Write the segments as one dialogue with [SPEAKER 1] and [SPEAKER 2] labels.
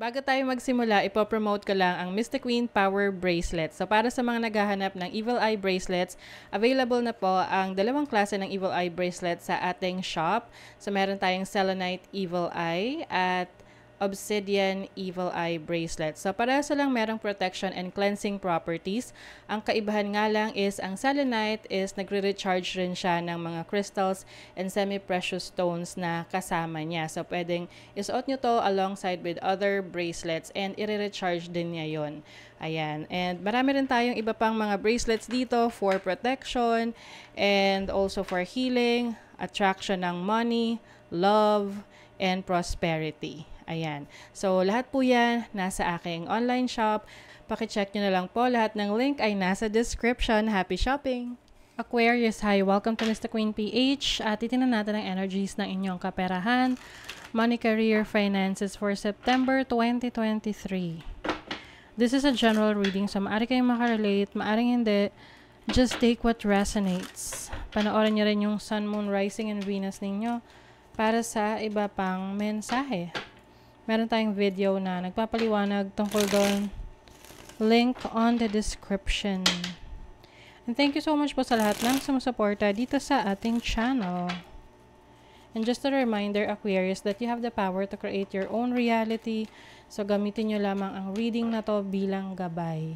[SPEAKER 1] Bago tayo magsimula, ipopromote ko lang ang Mystic Queen Power Bracelet. So para sa mga naghahanap ng Evil Eye Bracelets, available na po ang dalawang klase ng Evil Eye Bracelet sa ating shop. So meron tayong Selenite Evil Eye at Obsidian Evil Eye Bracelet. So parehas lang merong protection and cleansing properties. Ang kaibahan nga lang is ang Selenite is nagre-recharge rin siya ng mga crystals and semi-precious stones na kasama niya. So pwedeng isuot nyo to alongside with other bracelets and i-recharge din niya yon. Ayan. And marami rin tayong iba pang mga bracelets dito for protection and also for healing, attraction ng money, love, and prosperity. Ayan. So, lahat po yan nasa aking online shop. Pakicheck nyo na lang po. Lahat ng link ay nasa description. Happy shopping! Aquarius, hi! Welcome to Mr. Queen PH. Titingnan natin ang energies ng inyong kaperahan, money, career, finances for September 2023. This is a general reading, so maaari kayong makarelate, maaring hindi. Just take what resonates. Panoorin nyo rin yung Sun, Moon, Rising, and Venus ninyo para sa iba pang mensahe. Meron tayong video na nagpapaliwanag tungkol doon. Link on the description. And thank you so much po sa lahat ng sumusuporta dito sa ating channel. And just a reminder, Aquarius, that you have the power to create your own reality. So gamitin nyo lamang ang reading na to bilang gabay.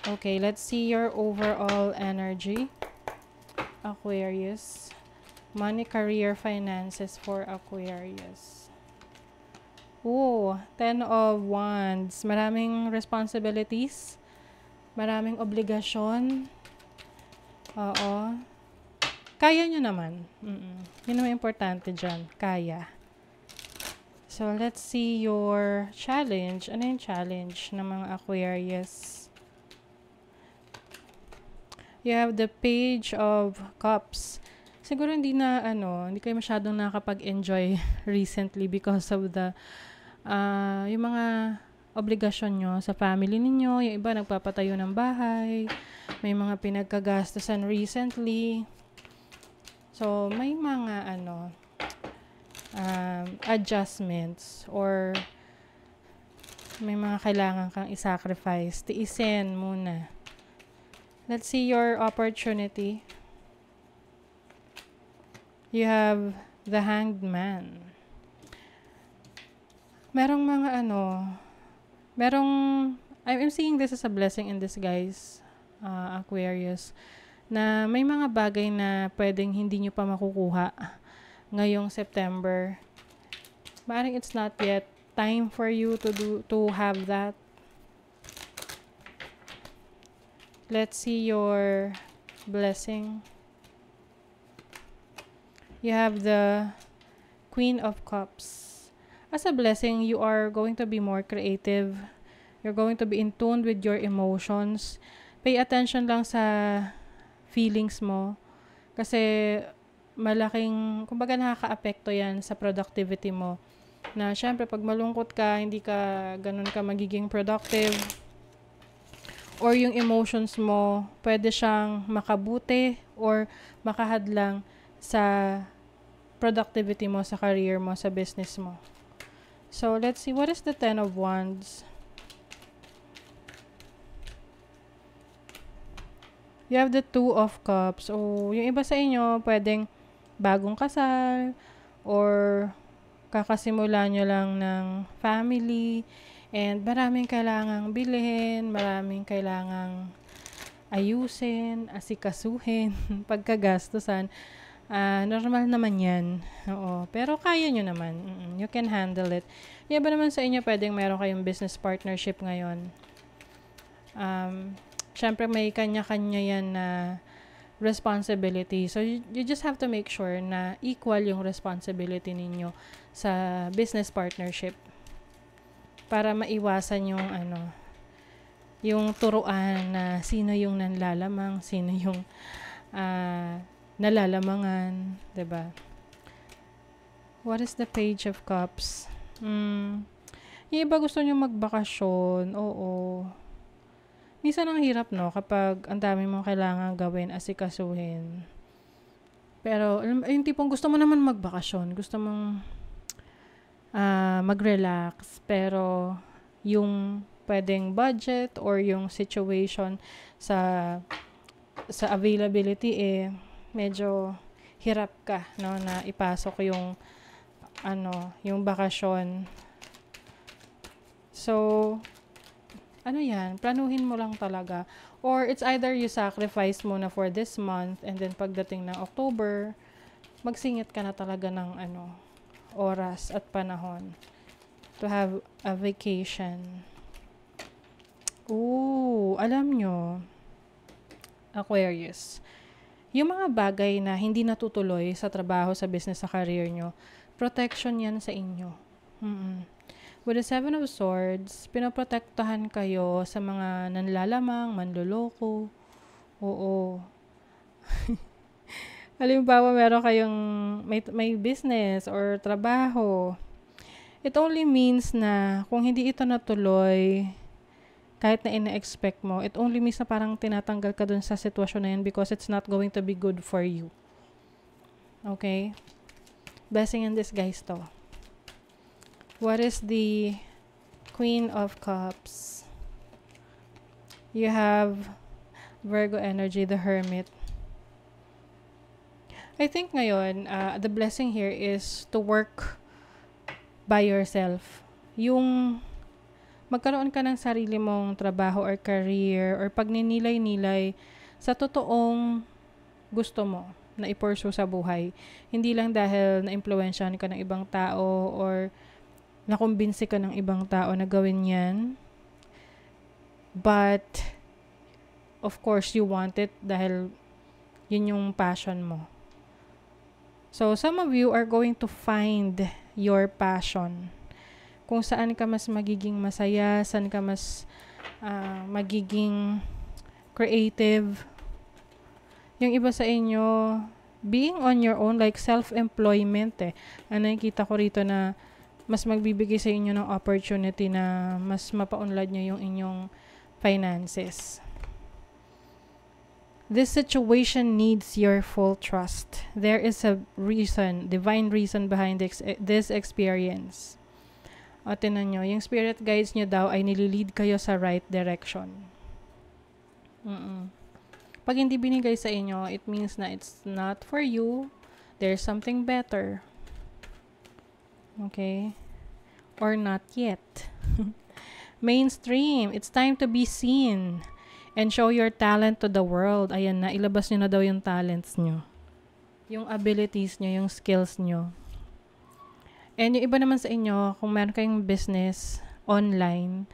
[SPEAKER 1] Okay, let's see your overall energy. Aquarius. Money, career, finances for Aquarius. Oh, 10 of Wands. Maraming responsibilities. Maraming obligasyon. Oo. Kaya nyo naman. Yun naman importante dyan. Kaya. So, let's see your challenge. Ano yung challenge ng mga Aquarius? You have the Page of Cups. Siguro hindi kayo masyadong nakapag-enjoy recently because of the yung mga obligasyon nyo sa family ninyo. Yung iba nagpapatayo ng bahay, may mga pinagkagastusan recently. So may mga adjustments or may mga kailangan kang i-sacrifice. Tiisin muna. Let's see your opportunity. You have the Hanged Man. I'm seeing this as a blessing in disguise, Aquarius, na may mga bagay na pwedeng hindi nyo pa makukuha ngayong September. Maaaring it's not yet time for you to have that. Let's see your blessing. You have the Queen of Cups. As a blessing, you are going to be more creative. You're going to be in tune with your emotions. Pay attention lang sa feelings mo. Kasi kumbaga nakaka-apekto yan sa productivity mo. Na syempre, pag malungkot ka, hindi ka ganun ka magiging productive. Or yung emotions mo, pwede siyang makabuti or makahadlang sa productivity mo, sa career mo, sa business mo. So, let's see. What is the 10 of Wands? You have the 2 of Cups. O, yung iba sa inyo, pwedeng bagong kasal or kakasimula nyo lang ng family and maraming kailangang bilhin, maraming kailangang ayusin, asikasuhin, pagkagastusan. Normal naman yan. Oo. Pero kaya nyo naman. You can handle it. Yung iba naman sa inyo, pwedeng meron kayong business partnership ngayon. Syempre, may kanya-kanya yan na responsibility. So, you just have to make sure na equal yung responsibility ninyo sa business partnership. Para maiwasan yung turuan na sino yung nanlalamang, sino yung nalalamangan, 'di ba? What is the Page of Cups? Yung iba gusto niyo magbakasyon. Oo. Minsan ang hirap, no, kapag ang dami mong kailangan gawin, asikasuhin. Pero yung tipong gusto mo naman magbakasyon, gusto mong mag-relax. Pero yung pwedeng budget or yung situation sa availability medyo hirap ka, no, na ipasok yung yung bakasyon. So, planuhin mo lang talaga. Or it's either you sacrifice muna for this month and then pagdating ng October, magsingit ka na talaga ng oras at panahon to have a vacation. Alam nyo, Aquarius, yung mga bagay na hindi natutuloy sa trabaho, sa business, sa career nyo, protection yan sa inyo. With the 7 of Swords, pinoprotektahan kayo sa mga nanlalamang, manloloko. Oo. Halimbawa, meron kayong may business or trabaho. It only means na kung hindi ito natuloy, kahit na ina-expect mo, it only means na parang tinatanggal ka dun sa sitwasyon na yun because it's not going to be good for you. Okay? Blessing in disguise to. What is the Queen of Cups? You have Virgo energy, the Hermit. I think ngayon, the blessing here is to work by yourself. Yung magkaroon ka ng sarili mong trabaho or career or pagninilay-nilay sa totoong gusto mo na i-pursue sa buhay. Hindi lang dahil na-impluwensyahan ka ng ibang tao or nakumbinsi ka ng ibang tao na gawin yan. But, of course, you want it dahil yun yung passion mo. So, some of you are going to find your passion. Kung saan ka mas magiging masaya, saan ka mas magiging creative. Yung iba sa inyo, being on your own, like self-employment nakikita ko rito na mas magbibigay sa inyo ng opportunity na mas mapaunlad nyo yung inyong finances. This situation needs your full trust. There is a reason, divine reason behind this experience. O, tinan nyo, yung spirit guides nyo daw ay nililid kayo sa right direction. Pag hindi binigay sa inyo, it means na it's not for you. There's something better. Okay? Or not yet. Mainstream, it's time to be seen and show your talent to the world. Ayan na, ilabas nyo na daw yung talents nyo. Yung abilities nyo, yung skills nyo. And yung iba naman sa inyo, kung meron kayong business online,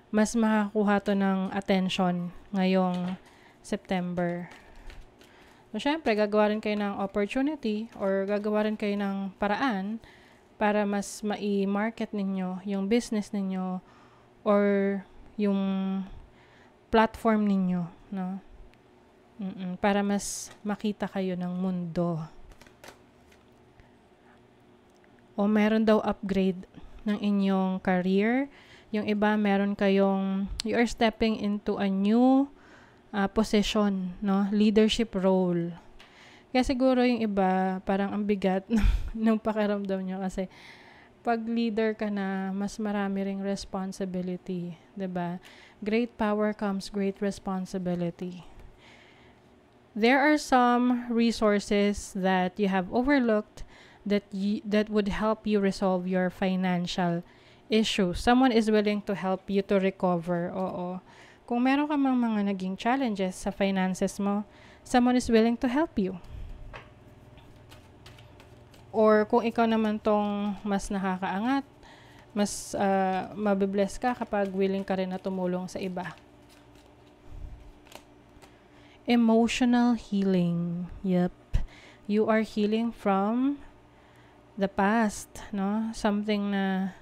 [SPEAKER 1] mas makakuha to ng attention ngayong September. So, syempre, gagawa rin kayo ng opportunity or gagawa rin kayo ng paraan para mas mai-market ninyo yung business ninyo or yung platform ninyo, no? Para mas makita kayo ng mundo. O meron daw upgrade ng inyong career. Yung iba, meron kayong, you are stepping into a new position, no? Leadership role. Kaya siguro yung iba, parang ang bigat ng pakiramdam nyo kasi pag leader ka na, mas marami ring responsibility. 'Di ba? Great power comes great responsibility. There are some resources that you have overlooked that would help you resolve your financial issues. Someone is willing to help you to recover. Oo. Kung meron ka mga naging challenges sa finances mo, someone is willing to help you. Or kung ikaw naman tong mas nakakaangat, mas mabibless ka kapag willing ka rin na tumulong sa iba. Emotional healing. Yep. You are healing from the past, no? Something na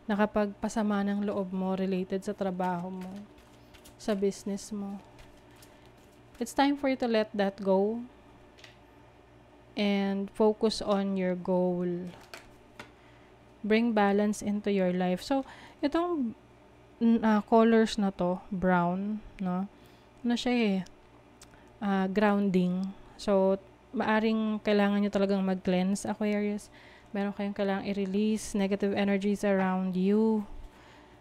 [SPEAKER 1] nakapagpasama ng loob mo related sa trabaho mo, sa business mo. It's time for you to let that go and focus on your goal. Bring balance into your life. So, itong colors na to, brown, no? Ano siya grounding. So, maaring kailangan nyo talagang mag-cleanse, Aquarius. Meron kayong kailangang i-release negative energies around you.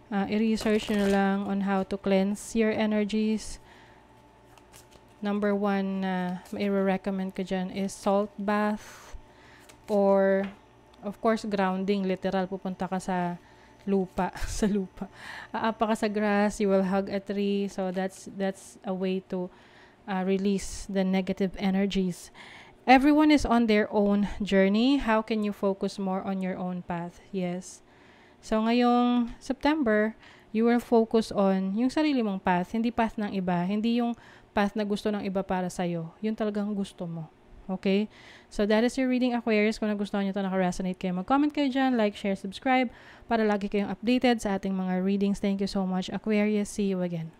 [SPEAKER 1] I-research nyo lang on how to cleanse your energies. Number 1 na i-recommend ko dyan is salt bath, or of course grounding, literal pupunta ka sa lupa, sa lupa. Aapa ka sa grass, you will hug a tree. So that's a way to release the negative energies. Everyone is on their own journey. How can you focus more on your own path? Yes. So ngayong September, you will focus on yung sarili mong path, hindi path ng iba, hindi yung path na gusto ng iba para sa'yo. Yun talagang gusto mo. Okay? So that is your reading, Aquarius. Kung nagustuhan nyo ito, naka-resonate kayo, mag-comment kayo dyan, like, share, subscribe, para lagi kayong updated sa ating mga readings. Thank you so much, Aquarius. See you again.